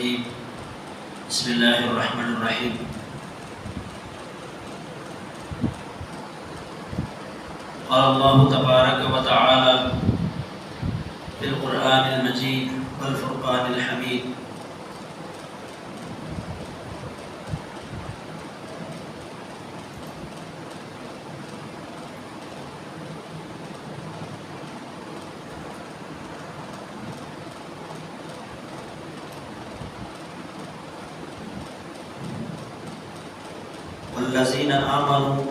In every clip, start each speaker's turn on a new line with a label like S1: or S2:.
S1: الرجيم بسم الله الرحمن الرحيم قال الله تبارك وتعالى في القرآن المجيد والفرقان الحميد والذين آمنوا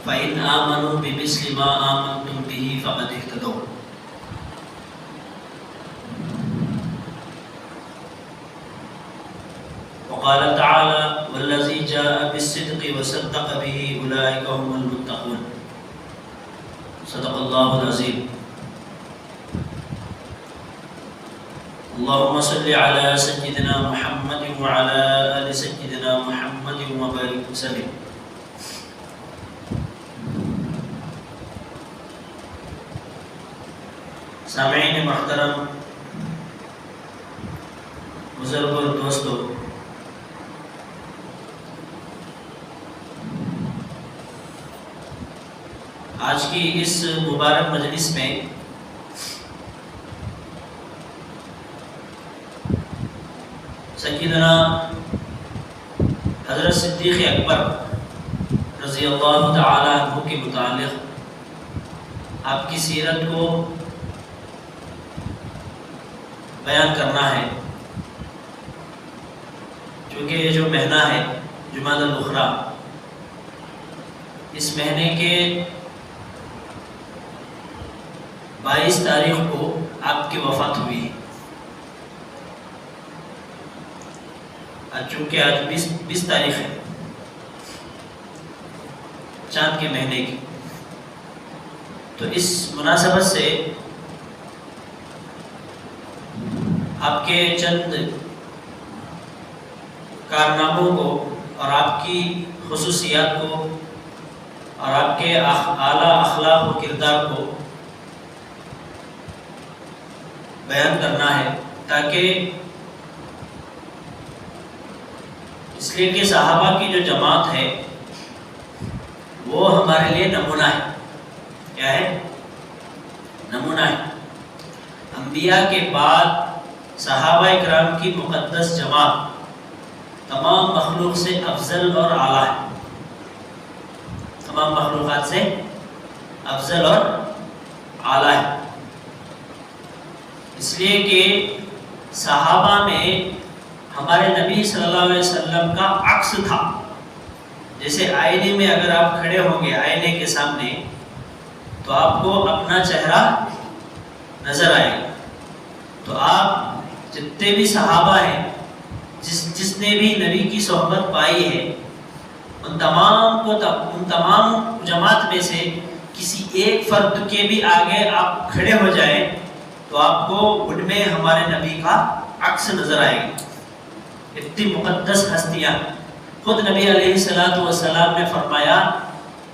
S1: فإن آمنوا بمثل ما آمنتم به فقد اهتدوا وقال تعالى والذي جاء بالصدق وصدق به أولئك هم المتقون صدق الله العظيم اللهم صل على سيدنا محمد وعلى آل سيدنا محمد وبارك وسلم سامعین محترم، بزرگ اور دوستو، آج کی اس مبارک مجلس میں سیدنا حضرت صدیق اکبر رضی اللہ تعالی عنہ کے متعلق آپ کی سیرت کو بیان کرنا ہے، چونکہ یہ جو مہینہ ہے جمادی الاخری، اس مہینے کے 22 تاریخ کو آپ کی وفات ہوئی ہے۔ چونکہ آج 20 تاریخ ہے چاند کے مہینے کی، تو اس مناسبت سے آپ کے چند کارناموں کو اور آپ کی خصوصیات کو اور آپ کے اعلیٰ اخلاق و کردار کو بیان کرنا ہے، تاکہ اس لیے کہ صحابہ کی جو جماعت ہے وہ ہمارے لیے نمونہ ہے۔ کیا ہے؟ نمونہ ہے۔ انبیاء کے بعد صحابہ اکرام کی مقدس جماعت تمام مخلوق سے افضل اور اعلیٰ ہے، تمام مخلوقات سے افضل اور اعلیٰ ہے، اس لیے کہ صحابہ میں ہمارے نبی صلی اللہ علیہ وسلم کا عکس تھا۔ جیسے آئینے میں اگر آپ کھڑے ہوں گے آئینے کے سامنے تو آپ کو اپنا چہرہ نظر آئے گا، تو آپ جتنے بھی صحابہ ہیں، جس نے بھی نبی کی صحبت پائی ہے، ان تمام جماعت میں سے کسی ایک فرد کے بھی آگے آپ کھڑے ہو جائیں تو آپ کو ان میں ہمارے نبی کا عکس نظر آئے گا۔ اتنی مقدس ہستیاں، خود نبی علیہ السلام نے فرمایا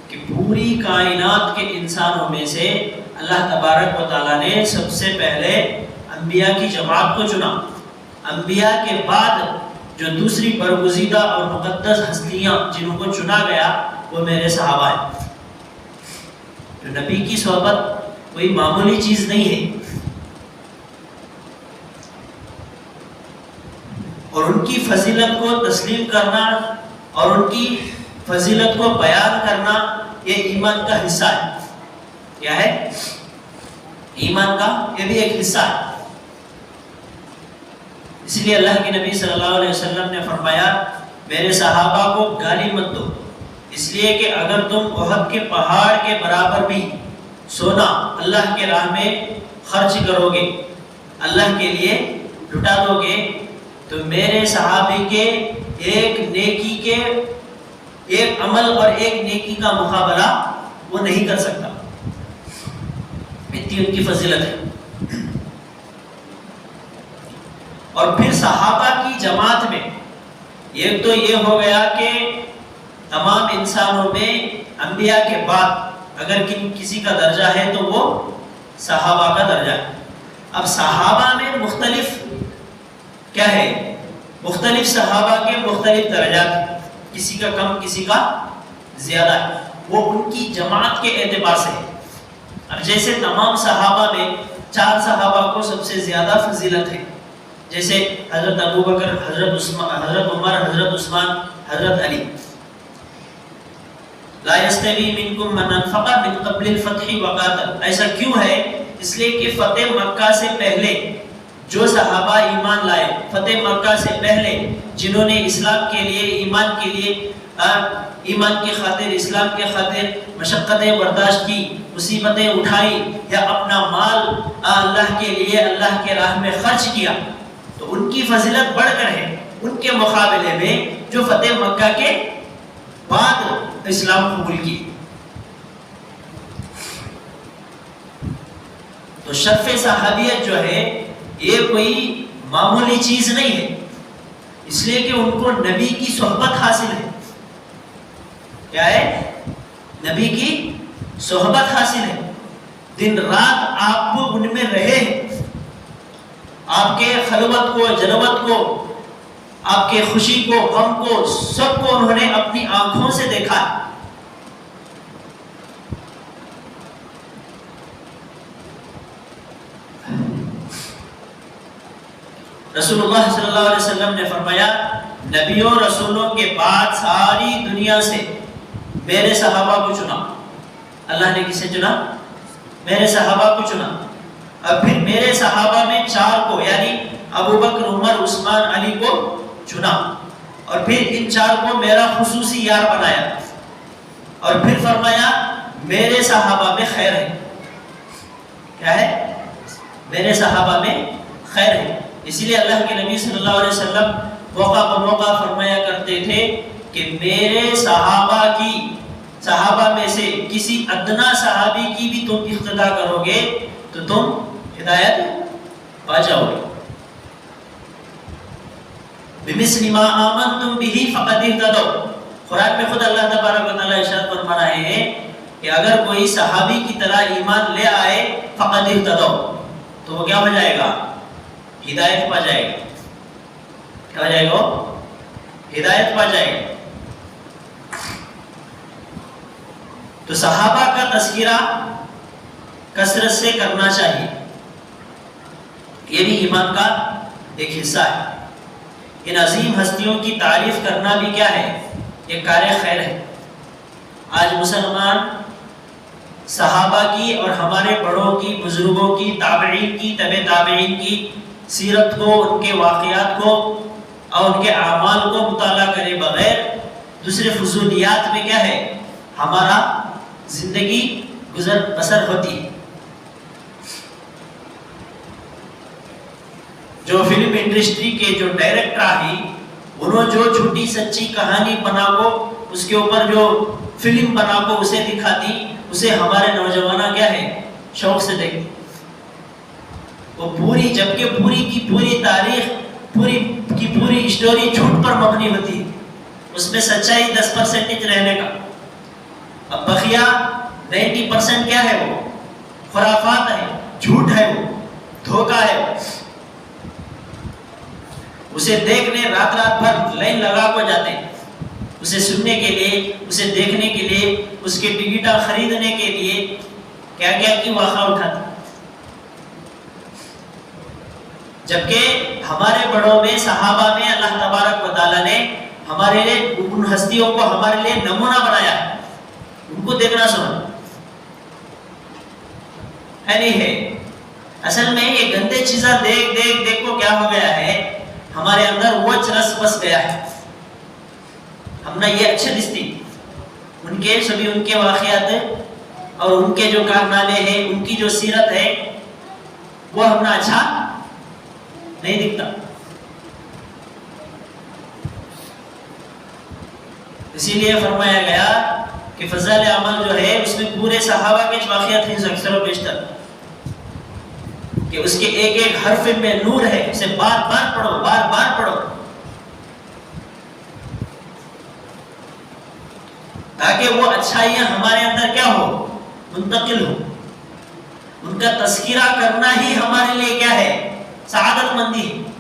S1: کہ پوری کائنات کے انسانوں میں سے اللہ تبارک و تعالیٰ نے سب سے پہلے انبیاء کی جماعت کو چنا۔ انبیاء کے بعد جو دوسری برگزیدہ اور مقدس ہستیاں جنہوں کو چنا گیا وہ میرے صحابہ ہیں۔ جو نبی کی صحبت کوئی معمولی چیز نہیں ہے، اور ان کی فضیلت کو تسلیم کرنا اور ان کی فضیلت کو بیان کرنا یہ ایمان کا حصہ ہے۔ کیا ہے؟ ایمان کا یہ بھی ایک حصہ ہے۔ اس لیے اللہ کے نبی صلی اللہ علیہ وسلم نے فرمایا میرے صحابہ کو گالی مت دو، اس لیے کہ اگر تم احد کے پہاڑ کے برابر بھی سونا اللہ کے راہ میں خرچ کرو گے، اللہ کے لیے لٹا دو گے، تو میرے صحابی کے ایک نیکی کے ایک عمل اور ایک نیکی کا مقابلہ وہ نہیں کر سکتا۔ اتنی ان کی فضیلت ہے۔ اور پھر صحابہ کی جماعت میں ایک تو یہ ہو گیا کہ تمام انسانوں میں انبیاء کے بعد اگر کسی کا درجہ ہے تو وہ صحابہ کا درجہ ہے۔ اب صحابہ میں مختلف کیا ہے، مختلف صحابہ کے مختلف درجات ہیں، کسی کا کم کسی کا زیادہ ہے، وہ ان کی جماعت کے اعتبار سے ہے۔ اب جیسے تمام صحابہ میں 4 صحابہ کو سب سے زیادہ فضیلت ہے، جیسے حضرت ابوبکر، حضرت عمر، حضرت عثمان، حضرت علی۔ لا یستوی منکم من انفق من قبل الفتح وقاتل، ایسا کیوں ہے؟ اس لیے کہ فتح مکہ سے پہلے جو صحابہ ایمان لائے، فتح مکہ سے پہلے جنہوں نے اسلام کے لیے، ایمان کے لیے، ایمان کی خاطر، اسلام کے خاطر مشقتیں برداشت کی، مصیبتیں اٹھائی، یا اپنا مال اللہ کے لیے، اللہ کے راہ میں خرچ کیا، تو ان کی فضیلت بڑھ کر ہے ان کے مقابلے میں جو فتح مکہ کے بعد اسلام قبول کی۔ تو شرف صحابیت جو ہے یہ کوئی معمولی چیز نہیں ہے، اس لیے کہ ان کو نبی کی صحبت حاصل ہے۔ کیا ہے؟ نبی کی صحبت حاصل ہے، دن رات آپ ان میں رہے ہیں، آپ کے خلوت کو، جلوت کو، آپ کے خوشی کو، غم کو، سب کو انہوں نے اپنی آنکھوں سے دیکھا ہے۔ رسول اللہ صلی اللہ علیہ وسلم نے فرمایا، نبیوں رسولوں کے بعد ساری دنیا سے میرے صحابہ کو چنا۔ اللہ نے کسے چنا؟ میرے صحابہ کو چنا۔ اب پھر میرے صحابہ میں 4 کو، یعنی ابوبکر، عمر، عثمان، علی کو چنا، اور پھر ان 4 کو میرا خصوصی یار بنایا، اور پھر فرمایا میرے صحابہ میں خیر ہے۔ کیا ہے؟ میرے صحابہ میں خیر ہے۔ اسی لیے اللہ کے نبی صلی اللہ علیہ وسلم موقع پر موقع فرمایا کرتے تھے کہ میرے صحابہ میں سے کسی ادنا صحابی کی بھی تم اقتدا کرو گے تو تم ہدایت پا جاؤ گے۔ بِمِثْلِ مَا آمَنْتُمْ بِهِ فَقَدْ اهْتَدَوْا، قرآن میں خود اللہ تبارک و تعالیٰ ارشاد فرما رہے ہیں کہ اگر کوئی صحابی کی طرح ایمان لے آئے فَقَدْ اهْتَدَوْا، تو وہ کیا ہو جائے گا؟ ہدایت پا جائے گا۔ کیا ہو جائے گا؟ ہدایت پا جائے گا۔ تو صحابہ کا تذکرہ کثرت سے کرنا چاہیے، یہ بھی ایمان کا ایک حصہ ہے۔ ان عظیم ہستیوں کی تعریف کرنا بھی کیا ہے؟ یہ کار خیر ہے۔ آج مسلمان صحابہ کی اور ہمارے بڑوں کی، بزرگوں کی، تابعین کی، تبع تابعین کی سیرت کو، ان کے واقعات کو اور ان کے اعمال کو مطالعہ کرے بغیر دوسرے فضولیات میں کیا ہے؟ ہمارا زندگی گزر بسر ہوتی ہے۔ جو فلم انڈسٹری کے جو ڈائریکٹر ہیں، انہوں جو جھوٹی سچی کہانی بنا کو اس کے اوپر جو فلم بنا کو اسے دکھاتی، اسے ہمارے نوجوانہ کیا ہے؟ شوق سے دیکھتے۔ وہ پوری، جبکہ پوری کی پوری تاریخ، پوری کی پوری اسٹوری جھوٹ پر مبنی ہوتی ہے، اس میں سچائی 10% رہنے کا۔ اب بقیہ 90% کیا ہے؟ وہ خرافات ہے، جھوٹ ہے، وہ دھوکہ ہے۔ اسے دیکھنے رات رات بھر لائن لگا کو جاتے ہیں، اسے سننے کے لیے، اسے دیکھنے کے لیے، اس کے ٹکٹاں خریدنے کے لیے کیا کیا کی واقعہ اٹھاتے۔ جبکہ ہمارے بڑوں میں، صحابہ میں اللہ تبارک و تعالیٰ نے ہمارے لیے ان ہستیوں کو ہمارے لیے نمونہ بنایا، ان کو دیکھنا سنا ہے نہیں ہے۔ اصل میں یہ گندے چیزیں دیکھ دیکھ دیکھ کو کیا ہو گیا ہے؟ ہمارے اندر وہ چرس بس گیا ہے۔ ہم نے یہ اچھے دستی ان کے سبھی، ان کے واقعات اور ان کے جو کارنامے ہیں، ان کی جو سیرت ہے، وہ ہم نے اچھا نہیں دکھتا۔ اسی لیے فرمایا گیا کہ فضائل عمل جو ہے اس میں پورے صحابہ کے واقعات ہیں اکثر و بیشتر، کہ اس کے ایک ایک حرف میں نور ہے، اسے بار بار پڑھو، بار بار پڑھو، تاکہ وہ اچھائیاں ہمارے اندر کیا ہو؟ منتقل ہو۔ ان کا تذکرہ کرنا ہی ہمارے لیے کیا ہے؟ سعادت مندی ہے.